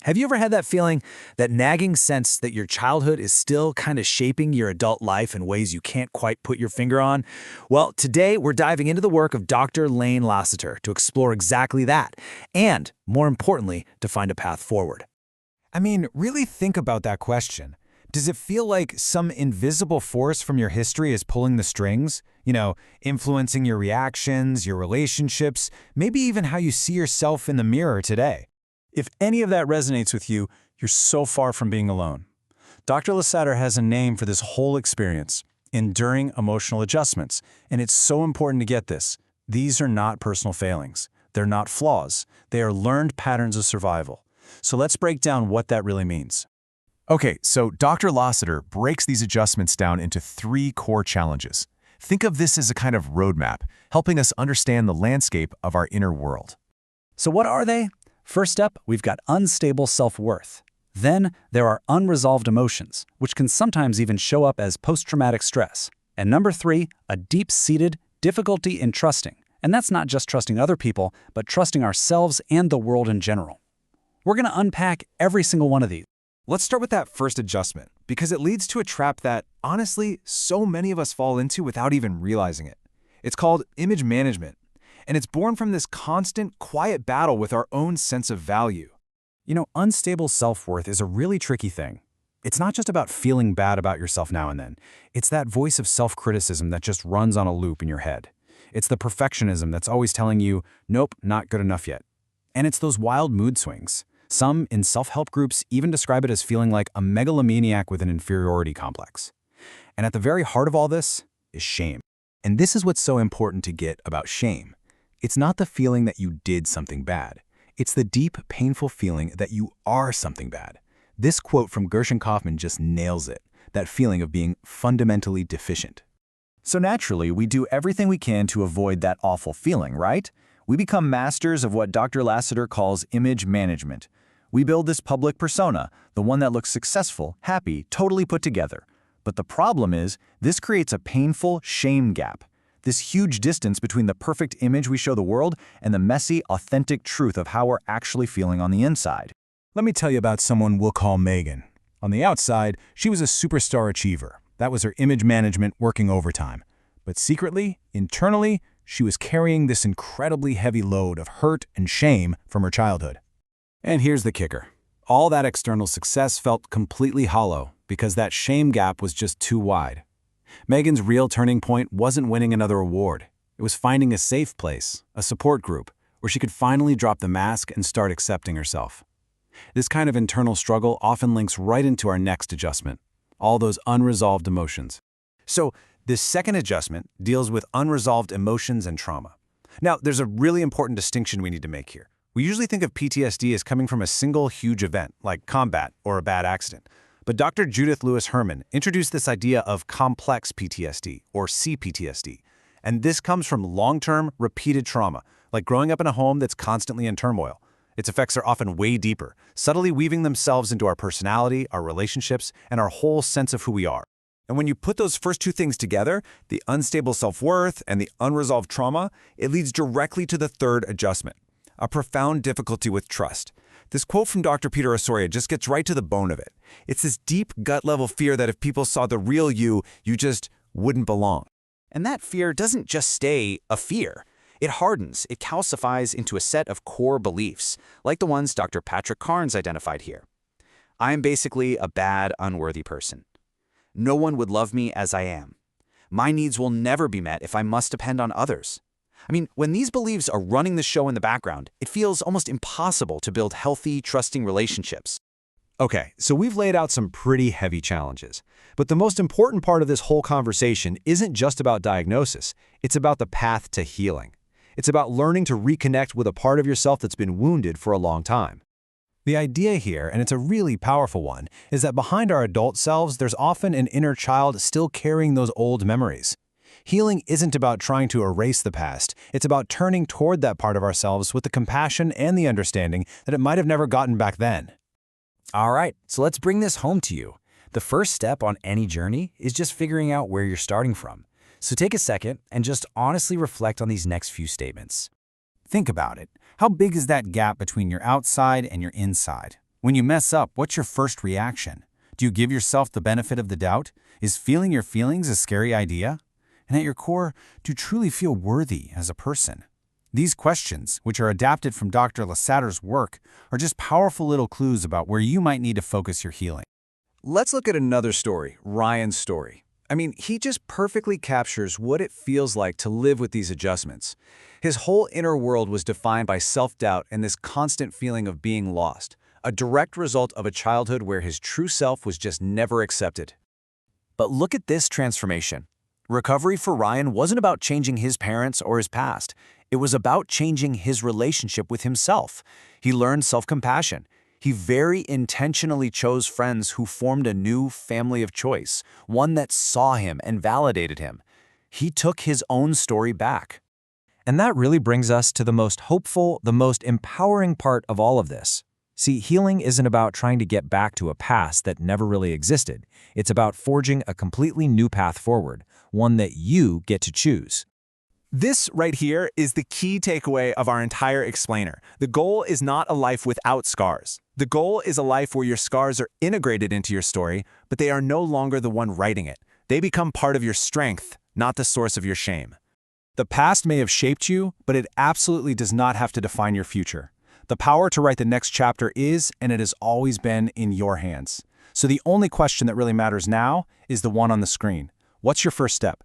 Have you ever had that feeling, that nagging sense that your childhood is still kind of shaping your adult life in ways you can't quite put your finger on? Well, today we're diving into the work of Dr. Lane Lasater to explore exactly that, and, more importantly, to find a path forward. I mean, really think about that question. Does it feel like some invisible force from your history is pulling the strings? Influencing your reactions, your relationships, maybe even how you see yourself in the mirror today? If any of that resonates with you, you're so far from being alone. Dr. Lasater has a name for this whole experience: enduring emotional adjustments. And it's so important to get this. These are not personal failings. They're not flaws. They are learned patterns of survival. So let's break down what that really means. Okay, so Dr. Lasater breaks these adjustments down into 3 core challenges. Think of this as a kind of roadmap, helping us understand the landscape of our inner world. So what are they? First up, we've got unstable self-worth. Then there are unresolved emotions, which can sometimes even show up as post-traumatic stress. And number 3, a deep-seated difficulty in trusting. And that's not just trusting other people, but trusting ourselves and the world in general. We're going to unpack every single one of these. Let's start with that first adjustment, because it leads to a trap that, honestly, so many of us fall into without even realizing it. It's called image management. And it's born from this constant, quiet battle with our own sense of value. Unstable self-worth is a really tricky thing. It's not just about feeling bad about yourself now and then. It's that voice of self-criticism that just runs on a loop in your head. It's the perfectionism that's always telling you, nope, not good enough yet. And it's those wild mood swings. Some, in self-help groups, even describe it as feeling like a megalomaniac with an inferiority complex. And at the very heart of all this is shame. And this is what's so important to get about shame. It's not the feeling that you did something bad. It's the deep, painful feeling that you are something bad. This quote from Gershon Kaufman just nails it, that feeling of being fundamentally deficient. So naturally, we do everything we can to avoid that awful feeling, right? We become masters of what Dr. Lasater calls image management. We build this public persona, the one that looks successful, happy, totally put together. But the problem is, this creates a painful shame gap. This huge distance between the perfect image we show the world and the messy, authentic truth of how we're actually feeling on the inside. Let me tell you about someone we'll call Megan. On the outside, she was a superstar achiever. That was her image management working overtime. But secretly, internally, she was carrying this incredibly heavy load of hurt and shame from her childhood. And here's the kicker. All that external success felt completely hollow because that shame gap was just too wide. Megan's real turning point wasn't winning another award. It was finding a safe place, a support group, where she could finally drop the mask and start accepting herself. This kind of internal struggle often links right into our next adjustment, all those unresolved emotions. So, this second adjustment deals with unresolved emotions and trauma. Now, there's a really important distinction we need to make here. We usually think of PTSD as coming from a single huge event, like combat or a bad accident. But Dr. Judith Lewis Herman introduced this idea of complex PTSD, or CPTSD. And this comes from long-term, repeated trauma, like growing up in a home that's constantly in turmoil. Its effects are often way deeper, subtly weaving themselves into our personality, our relationships, and our whole sense of who we are. And when you put those first two things together, the unstable self-worth and the unresolved trauma, it leads directly to the third adjustment, a profound difficulty with trust. This quote from Dr. Peter Osoria just gets right to the bone of it. It's this deep gut-level fear that if people saw the real you, you just wouldn't belong. And that fear doesn't just stay a fear. It hardens, it calcifies into a set of core beliefs, like the ones Dr. Patrick Carnes identified here. I am basically a bad, unworthy person. No one would love me as I am. My needs will never be met if I must depend on others. I mean, when these beliefs are running the show in the background, it feels almost impossible to build healthy, trusting relationships. Okay, so we've laid out some pretty heavy challenges. But the most important part of this whole conversation isn't just about diagnosis. It's about the path to healing. It's about learning to reconnect with a part of yourself that's been wounded for a long time. The idea here, and it's a really powerful one, is that behind our adult selves, there's often an inner child still carrying those old memories. Healing isn't about trying to erase the past. It's about turning toward that part of ourselves with the compassion and the understanding that it might have never gotten back then. All right, so let's bring this home to you. The first step on any journey is just figuring out where you're starting from. So take a second and just honestly reflect on these next few statements. Think about it. How big is that gap between your outside and your inside? When you mess up, what's your first reaction? Do you give yourself the benefit of the doubt? Is feeling your feelings a scary idea? And at your core, do you truly feel worthy as a person? These questions, which are adapted from Dr. Lasater's work, are just powerful little clues about where you might need to focus your healing. Let's look at another story, Ryan's story. I mean, he just perfectly captures what it feels like to live with these adjustments. His whole inner world was defined by self-doubt and this constant feeling of being lost, a direct result of a childhood where his true self was just never accepted. But look at this transformation. Recovery for Ryan wasn't about changing his parents or his past. It was about changing his relationship with himself. He learned self-compassion. He very intentionally chose friends who formed a new family of choice, one that saw him and validated him. He took his own story back. And that really brings us to the most hopeful, the most empowering part of all of this. See, healing isn't about trying to get back to a past that never really existed. It's about forging a completely new path forward, one that you get to choose. This right here is the key takeaway of our entire explainer. The goal is not a life without scars. The goal is a life where your scars are integrated into your story, but they are no longer the one writing it. They become part of your strength, not the source of your shame. The past may have shaped you, but it absolutely does not have to define your future. The power to write the next chapter is, and it has always been, in your hands. So the only question that really matters now is the one on the screen. What's your first step?